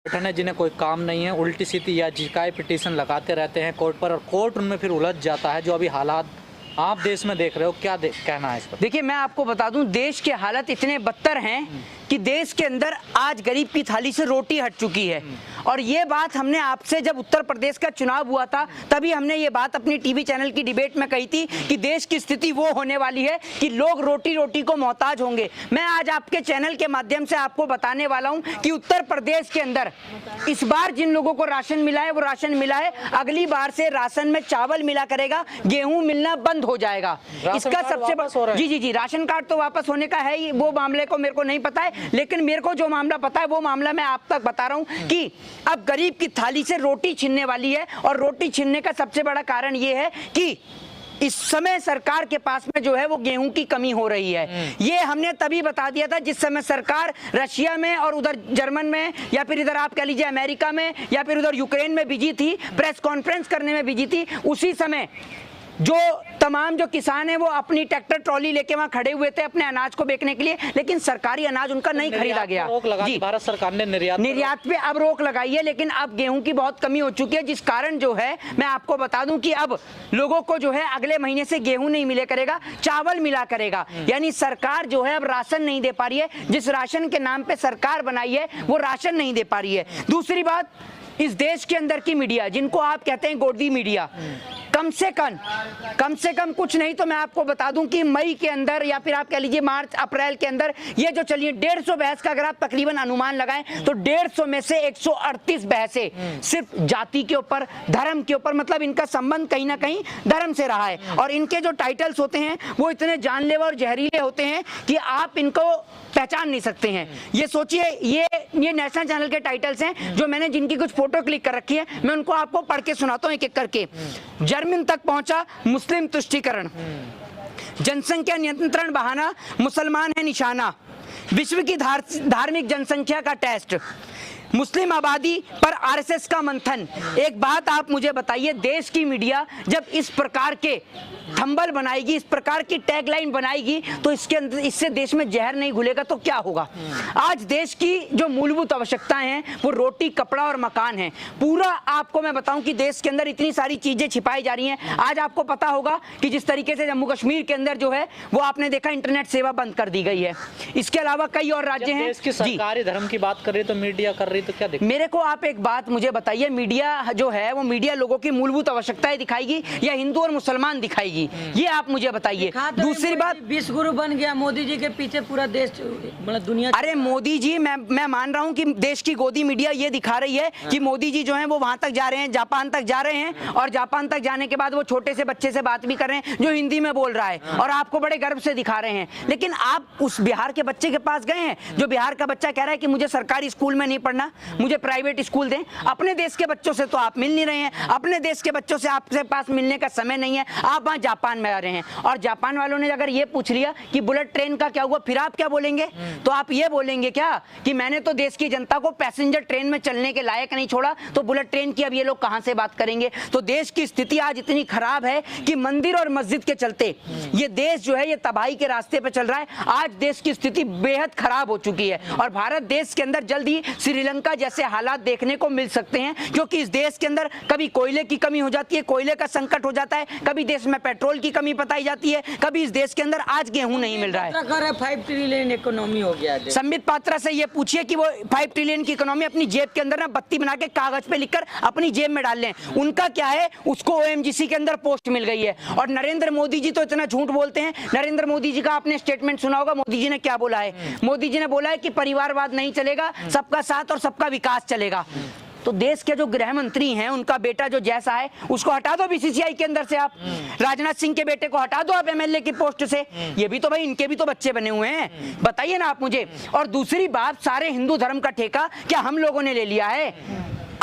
संगठन है जिन्हें कोई काम नहीं है, उल्टी सीधी या शिकायत पिटीशन लगाते रहते हैं कोर्ट पर और कोर्ट उनमें फिर उलझ जाता है। जो अभी हालात आप देश में देख रहे हो, क्या कहना है इस पर? देखिए, मैं आपको बता दूं, देश के हालात इतने बदतर हैं कि देश के अंदर आज गरीब की थाली से रोटी हट चुकी है। और ये बात हमने आपसे जब उत्तर प्रदेश का चुनाव हुआ था तभी हमने ये बात अपनी टीवी चैनल की डिबेट में कही थी कि देश की स्थिति वो होने वाली है कि लोग रोटी रोटी को मोहताज होंगे। मैं आज आपके चैनल के माध्यम से आपको बताने वाला हूं कि उत्तर प्रदेश के अंदर इस बार जिन लोगों को राशन मिला है वो राशन मिला है, अगली बार से राशन में चावल मिला करेगा, गेहूं मिलना बंद हो जाएगा। इसका सबसे बड़ा जी राशन कार्ड तो वापस होने का है ही, वो मामले को मेरे को नहीं पता है, लेकिन मेरे को जो मामला पता है वो मामला मैं आप तक बता रहा हूं कि अब गरीब की थाली से रोटी छीनने वाली है। और रोटी छीनने का सबसे बड़ा कारण ये है कि इस समय सरकार के पास में जो है वो गेहूं की कमी हो रही है। ये हमने तभी बता दिया था जिस समय सरकार रशिया में और उधर जर्मन में या फिर इधर आप कह लीजिए अमेरिका में या फिर उधर यूक्रेन में बिजी थी, प्रेस कॉन्फ्रेंस करने में बिजी थी। उसी समय जो तमाम जो किसान हैं वो अपनी ट्रैक्टर ट्रॉली लेके वहां खड़े हुए थे अपने अनाज को बेचने के लिए, लेकिन सरकारी अनाज उनका नहीं खरीदा गया। जी, भारत सरकार ने निर्यात पे अब रोक लगाई है, लेकिन अब गेहूं की बहुत कमी हो चुकी है, जिस कारण जो है मैं आपको बता दूं कि अब लोगों को जो है अगले महीने से गेहूं नहीं मिले करेगा, चावल मिला करेगा। यानी सरकार जो है अब राशन नहीं दे पा रही है, जिस राशन के नाम पे सरकार बनाई है वो राशन नहीं दे पा रही है। दूसरी बात, इस देश के अंदर की मीडिया जिनको आप कहते हैं गोदी मीडिया, कम से कम कुछ नहीं तो मैं आपको बता दूं कि मई के अंदर या फिर आप कह लीजिए मार्च अप्रैल के अंदर ये जो चलिए 150 बहस का अगर आप तकरीबन अनुमान लगाएं तो 150 में से 138 बहसें सिर्फ जाति के ऊपर, धर्म के ऊपर, मतलब इनका संबंध कहीं ना कहीं धर्म से रहा है। और इनके जो टाइटल्स होते हैं वो इतने जानलेवा और जहरीले होते हैं कि आप इनको पहचान नहीं सकते हैं। ये सोचिए, ये नेशनल चैनल के टाइटल्स हैं जो मैंने जिनकी कुछ फोटो क्लिक कर रखी है, मैं उनको आपको पढ़ के सुनाता हूं एक एक करके। जर्मन तक पहुंचा मुस्लिम तुष्टीकरण, जनसंख्या नियंत्रण बहाना, मुसलमान है निशाना, विश्व की धार्मिक जनसंख्या का टेस्ट, मुस्लिम आबादी पर आरएसएस का मंथन। एक बात आप मुझे बताइए, देश की मीडिया जब इस प्रकार के थंबल बनाएगी, इस प्रकार की टैगलाइन बनाएगी तो इसके अंदर इससे देश में जहर नहीं घुलेगा तो क्या होगा? आज देश की जो मूलभूत आवश्यकताएं हैं वो रोटी, कपड़ा और मकान है। पूरा आपको मैं बताऊं कि देश के अंदर इतनी सारी चीजें छिपाई जा रही हैं। आज आपको पता होगा कि जिस तरीके से जम्मू कश्मीर के अंदर जो है वो आपने देखा इंटरनेट सेवा बंद कर दी गई है। इसके अलावा कई और राज्य हैं। देश की सरकारी धर्म की बात कर रही तो मीडिया कर रही तो क्या देखिए? मेरे को आप एक बात मुझे बताइए, मीडिया जो है वो मीडिया लोगों की मूलभूत आवश्यकताएं दिखाएगी या हिंदू और मुसलमान दिखाएगी? ये आप मुझे बताइए। दूसरी बात, विश्व गुरु बन गया मोदी जी के पीछे पूरा देश, मतलब दुनिया। अरे मोदी जी, मैं मान रहा हूं कि देश की गोदी मीडिया ये दिखा रही है कि मोदी जी जो है वो वहां तक जा रहे हैं, जापान तक जा रहे हैं, और जापान तक जाने के बाद वो छोटे से बच्चे से बात भी कर रहे हैं जो हिंदी में बोल रहा है और आपको बड़े गर्व से दिखा रहे हैं। लेकिन आप उस बिहार के बच्चे के पास गए हैं जो बिहार का बच्चा कह रहा है कि मुझे सरकारी स्कूल में नहीं पढ़ना, मुझे प्राइवेट स्कूल दें? अपने देश के बच्चों से तो आप मिल नहीं रहे हैं, अपने देश के बच्चों से आपके पास मिलने का समय नहीं है, आप वहां जापान में आ रहे हैं। और जापान वालों ने अगर ये पूछ लिया कि बुलेट ट्रेन का क्या हुआ, फिर आप क्या बोलेंगे? तो आप ये बोलेंगे क्या कि मैंने तो देश की जनता को पैसेंजर ट्रेन में चलने के लायक नहीं छोड़ा, तो बुलेट ट्रेन की अब ये लोग कहां से बात करेंगे? तो देश की स्थिति आज इतनी खराब है कि मंदिर और मस्जिद के चलते ये देश जो है ये तबाही के रास्ते पर चल रहा है। आज देश की स्थिति बेहद खराब हो चुकी है और भारत देश के अंदर जल्द ही श्रीलंका जैसे हालात देखने को मिल सकते हैं, क्योंकि इस देश के अंदर कभी कोयले की कमी हो जाती है, कोयले का संकट हो जाता है, कभी देश में पेट्रोल की कमी बताई जाती है, कभी इस देश के अंदर आज गेहूं नहीं मिल रहा है। 5 ट्रिलियन इकोनॉमी हो गया है। संबित पात्रा से ये पूछिए कि वो 5 ट्रिलियन की इकोनॉमी अपनी जेब के अंदर ना बत्ती बना के कागज पे लिखकर अपनी जेब में डाल लें। उनका क्या है, उसको ओएमजीसी के अंदर पोस्ट मिल गई है। और नरेंद्र मोदी जी तो इतना झूठ बोलते हैं। नरेंद्र मोदी जी का आपने स्टेटमेंट सुना होगा, मोदी जी ने क्या बोला है? मोदी जी ने बोला है कि परिवारवाद नहीं चलेगा, सबका साथ और सबका विकास चलेगा। तो देश के जो गृह मंत्री हैं उनका बेटा जो जैसा है उसको हटा दो बीसीसीआई के अंदर से, आप राजनाथ सिंह के बेटे को हटा दो आप एमएलए की पोस्ट से। ये भी तो भाई इनके भी तो बच्चे बने हुए हैं, बताइए ना आप मुझे। और दूसरी बात, सारे हिंदू धर्म का ठेका क्या हम लोगों ने ले लिया है?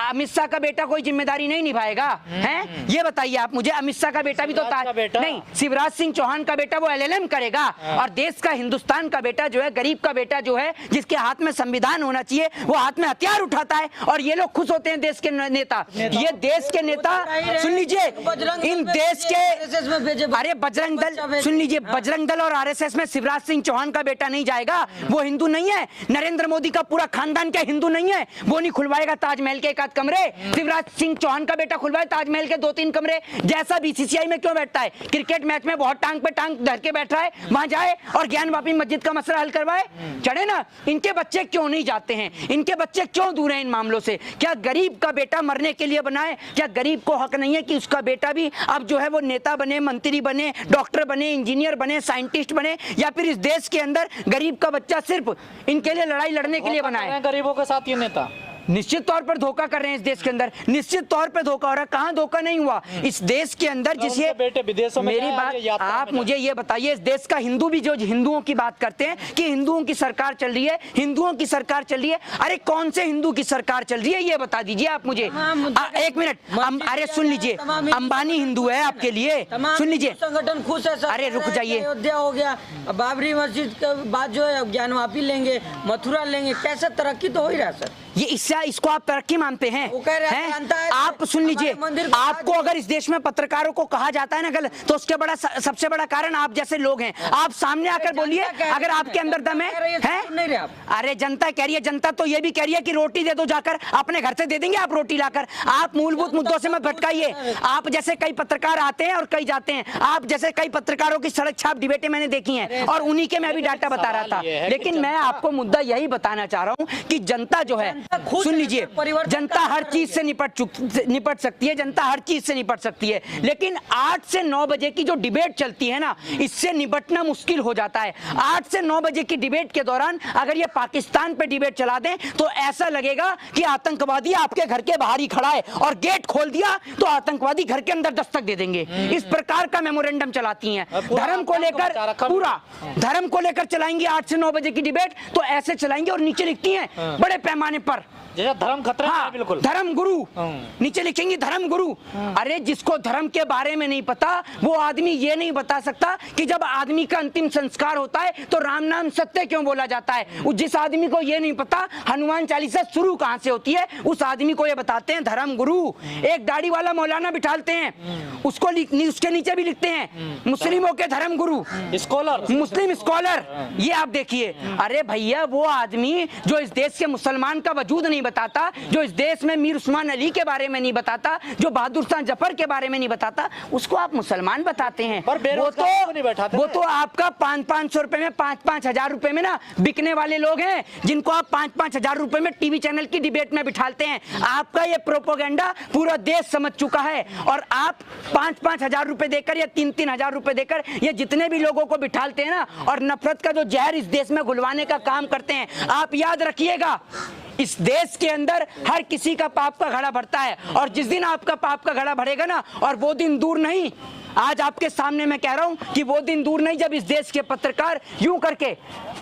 अमित शाह का बेटा कोई जिम्मेदारी नहीं निभाएगा? हैं, ये बताइए आप मुझे। अमित शाह का बेटा भी तो नहीं, शिवराज सिंह चौहान का बेटा वो LLM करेगा। और देश का, हिंदुस्तान का बेटा जो है, गरीब का बेटा जो है, जिसके हाथ में संविधान होना चाहिए, वो हाथ में हथियार उठाता है और ये लोग खुश होते हैं देश के नेता। ये देश के नेता, सुन लीजिए, इन देश के, अरे बजरंग दल, सुन लीजिए, बजरंग दल और RSS में शिवराज सिंह चौहान का बेटा नहीं जाएगा। वो हिंदू नहीं है। नरेंद्र मोदी का पूरा खानदान क्या हिंदू नहीं है? वो नहीं खुलवाएगा ताजमहल के एक आध कमरे? शिवराज सिंह चौहान का बेटा खुलवाए ताजमहल के 2-3 कमरे? जैसा BCCI में क्यों बैठता है? क्रिकेट मैच में बहुत टांग पे टांग धर के बैठ रहा है, वहां जाए और ज्ञान वापी मस्जिद का मसला हल करवाए? चढ़े ना। इनके बच्चे क्यों नहीं जाते हैं? इनके बच्चे क्यों दूर हैं इन मामलों से? क्या गरीब का बेटा मरने के लिए बनाए? क्या गरीब को हक नहीं है कि उसका बेटा भी अब जो है वो नेता बने, मंत्री बने, डॉक्टर बने, इंजीनियर बने, साइंटिस्ट बने? या फिर इस देश के अंदर गरीब का बच्चा सिर्फ इनके लिए लड़ाई लड़ने के लिए बनाए? गरीबों के साथ ये नेता निश्चित तौर पर धोखा कर रहे हैं इस देश के अंदर। निश्चित तौर पर धोखा हो रहा है। कहां धोखा नहीं हुआ इस देश के अंदर? जिसे बेटे विदेशों में, मेरी बात आप मुझे ये बताइए, इस देश का हिंदू भी जो हिंदुओं की बात करते हैं कि हिंदुओं की सरकार चल रही है, हिंदुओं की सरकार चल रही है, अरे कौन से हिंदू की सरकार चल रही है ये बता दीजिए आप मुझे। एक मिनट, अरे सुन लीजिए, अंबानी हिंदू है आपके लिए? सुन लीजिए, संगठन खुश है। अरे रुक जाइए, अयोध्या हो गया, बाबरी मस्जिद के बाद जो है ज्ञानवापी लेंगे, मथुरा लेंगे, कैसे तरक्की तो हो ही रहा सर। ये इसको आप तरक्की मानते हैं? आप सुन लीजिए, आपको अगर इस देश में पत्रकारों को कहा जाता है ना गलत, तो उसके बड़ा सबसे बड़ा कारण आप जैसे लोग हैं। आप सामने आकर बोलिए अगर आपके अंदर दम है। अरे जनता कह रही है, जनता तो ये भी कह रही है कि रोटी दे दो जाकर, अपने घर से दे देंगे आप रोटी लाकर। आप मूलभूत मुद्दों से मत भटकाइए। आप जैसे कई पत्रकार आते हैं और कई जाते हैं। आप जैसे कई पत्रकारों की सड़क छाप डिबेटें मैंने देखी हैं और उन्हीं के मैं भी डाटा बता रहा था। लेकिन मैं आपको मुद्दा यही बताना चाह रहा हूँ कि जनता जो है, सुन लीजिए, जनता हर चीज से निपट सकती है, जनता हर चीज से निपट सकती है, लेकिन 8 से 9 बजे की जो डिबेट चलती है ना, इससे निपटना मुश्किल हो जाता है। 8 से 9 बजे की डिबेट के दौरान अगर ये पाकिस्तान पे डिबेट चला दें तो ऐसा लगेगा कि आतंकवादी आपके घर के बाहर ही खड़ा है और गेट खोल दिया तो आतंकवादी घर के अंदर दस्तक दे देंगे। इस प्रकार का मेमोरेंडम चलाती हैं। धर्म को लेकर, पूरा धर्म को लेकर चलाएंगी 8 से 9 बजे की डिबेट, तो ऐसे चलाएंगे और नीचे लिखती हैं बड़े पैमाने पर धर्म खतरा है। बिल्कुल, धर्म गुरु नीचे लिखेंगे, धर्म गुरु। अरे जिसको धर्म के बारे में नहीं पता वो आदमी ये नहीं बता सकता कि जब आदमी का अंतिम संस्कार होता है तो राम नाम सत्य क्यों बोला जाता है। जिस आदमी को ये नहीं पता हनुमान चालीसा शुरू कहां से होती है, उस आदमी को ये बताते हैं धर्म गुरु। एक दाढ़ी वाला मौलाना बिठालते हैं, उसको उसके नीचे भी लिखते हैं मुस्लिमों के धर्म गुरु, स्कॉलर, मुस्लिम स्कॉलर। ये आप देखिए। अरे भैया, वो आदमी जो इस देश के मुसलमान का वजूद नहीं बताता, जो इस देश में मीर उस्मान अली के बारे में नहीं बताता, जो बहादुर शाह जफर के बारे में नहीं बताता, उसको आप मुसलमान बताते हैं। वो तो आपका 500-500 रुपए में, 5-5 हजार रुपए में ना बिकने वाले लोग हैं, जिनको आप 5-5 हजार रुपए में टीवी चैनल की डिबेट में बिठालते हैं। आपका ये प्रोपोगेंडा पूरा देश समझ चुका है और आप 5-5 हजार रुपए देकर या 3-3 हजार रुपए देकर ये जितने भी लोगों को बिठालते हैं ना और नफरत का जो जहर इस देश में घुलवाने का काम करते हैं, आप याद रखिएगा, इस देश के अंदर हर किसी का पाप का घड़ा भरता है और जिस दिन आपका पाप का घड़ा भरेगा ना, और वो दिन दूर नहीं, आज आपके सामने मैं कह रहा हूं कि वो दिन दूर नहीं जब इस देश के पत्रकार यूं करके,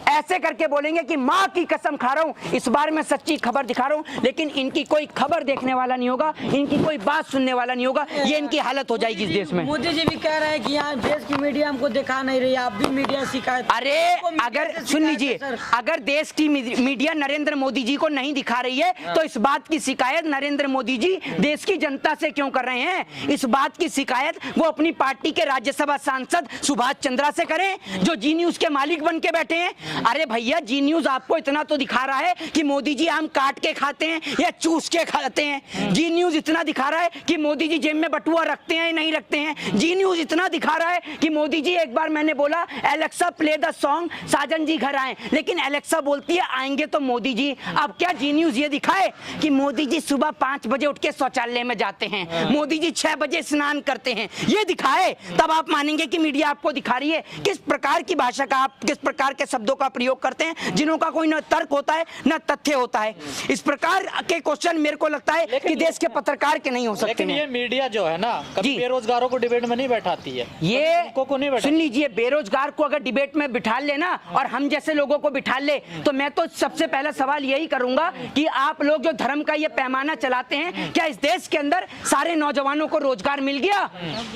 ऐसे करके बोलेंगे कि मां की कसम खा रहा हूं, इस बार मैं सच्ची खबर दिखा रहा हूं, लेकिन इनकी कोई खबर देखने वाला नहीं होगा, इनकी कोई बात सुनने वाला नहीं होगा। ये इनकी हालत हो जाएगी इस देश में। मोदी जी भी कह रहे हैं कि यहाँ देश की मीडिया हमको दिखा नहीं रही, आप भी मीडिया शिकायत। अरे अगर सुन लीजिए, अगर देश की मीडिया नरेंद्र मोदी जी को नहीं दिखा रही है तो इस बात की शिकायत नरेंद्र मोदी जी देश की जनता से क्यों कर रहे हैं? इस बात की शिकायत वो अपनी पार्टी के राज्यसभा सांसद सुभाष चंद्रा से करें, जो जी न्यूज के मालिक बन के बैठे हैं। अरे भैया, जी न्यूज आपको इतना तो दिखा रहा है कि मोदी जी आम काट के खाते हैं या चूस के खाते हैं। जी न्यूज इतना दिखा रहा है कि मोदी जी जेब में बटुआ रखते हैं या नहीं रखते हैं। जी न्यूज इतना दिखा रहा है कि मोदी जी, एक बार मैंने बोला एलेक्सा प्ले द सॉन्ग साजन जी घर आए, लेकिन एलेक्सा बोलती है आएंगे तो मोदी जी। अब क्या जी न्यूज ये दिखाए कि मोदी जी सुबह 5 बजे उठ के शौचालय में जाते हैं, मोदी जी 6 बजे स्नान करते हैं, ये दिखाए दिखाए तब आप मानेंगे कि मीडिया आपको दिखा रही है। किस प्रकार की भाषा का, आप किस प्रकार के शब्दों का प्रयोग करते हैं जिनों का कोई न तर्क होता है न तथ्य होता है। इस प्रकार के क्वेश्चन मेरे को लगता है कि देश के पत्रकार के नहीं हो सकते। लेकिन ये मीडिया जो है ना, कभी बेरोजगारों को डिबेट में नहीं बैठाती है, ये को नहीं बैठा। सुन लीजिए, बेरोजगार को अगर डिबेट में बिठा लेना और हम जैसे लोगों को बिठा ले, तो मैं तो सबसे पहला सवाल यही करूंगा कि आप लोग जो धर्म का ये पैमाना चलाते हैं, क्या इस देश के अंदर सारे नौजवानों को रोजगार मिल गया?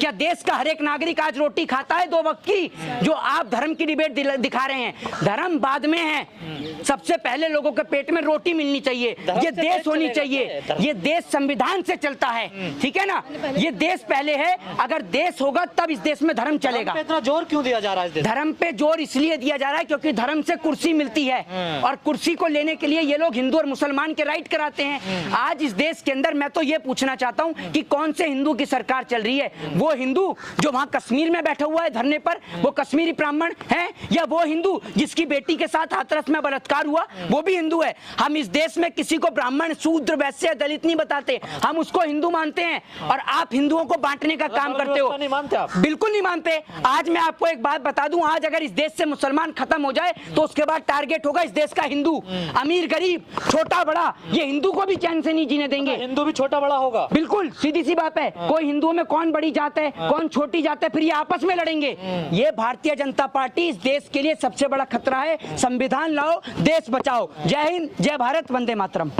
क्या देश का हर एक नागरिक आज रोटी खाता है 2 वक्त की? जो आप धर्म की डिबेट दिखा रहे हैं, धर्म बाद में है, सबसे पहले लोगों के पेट में रोटी मिलनी चाहिए। ये देश होनी चाहिए, ये देश संविधान से चलता है, ठीक है ना? ये देश पहले है, अगर देश होगा तब इस देश में धर्म चलेगा। इतना जोर क्यों दिया जा रहा है इस देश? धर्म पे जोर इसलिए दिया जा रहा है क्योंकि धर्म से कुर्सी मिलती है, और कुर्सी को लेने के लिए ये लोग हिंदू और मुसलमान के राइट कराते हैं। आज इस देश के अंदर मैं तो ये पूछना चाहता हूं कि कौन से हिंदू की सरकार चल रही है? वो हिंदू जो वहां कश्मीर में बैठा हुआ है धरने पर, वो कश्मीरी ब्राह्मण है, या वो हिंदू जिसकी बेटी के साथ हाथरस में बलात्कार हुआ, वो भी हिंदू है? हम इस देश में किसी को ब्राह्मण, शूद्र, वैश्य, दलित नहीं बताते, हम उसको हिंदू मानते हैं। और आप हिंदुओं को बांटने का काम करते हो। नहीं मानते आप? बिल्कुल नहीं मानते। आज मैं आपको एक बात बता दूं, आज अगर इस देश से मुसलमान खत्म हो जाए तो उसके बाद टारगेट होगा इस देश का हिंदू। अमीर गरीब, छोटा बड़ा, ये हिंदू को भी चैन से नहीं जीने देंगे। हिंदू भी छोटा बड़ा होगा, बिल्कुल सीधी सी बात है। कोई हिंदुओं में कौन बड़ी जात है, कौन छोटी जात है, फिर ये आपस में लड़ेंगे। ये भारतीय जनता पार्टी इस देश के लिए सबसे बड़ा खतरा है। संविधान लाओ, देश बचाओ। जय हिंद, जय भारत, वंदे मातरम।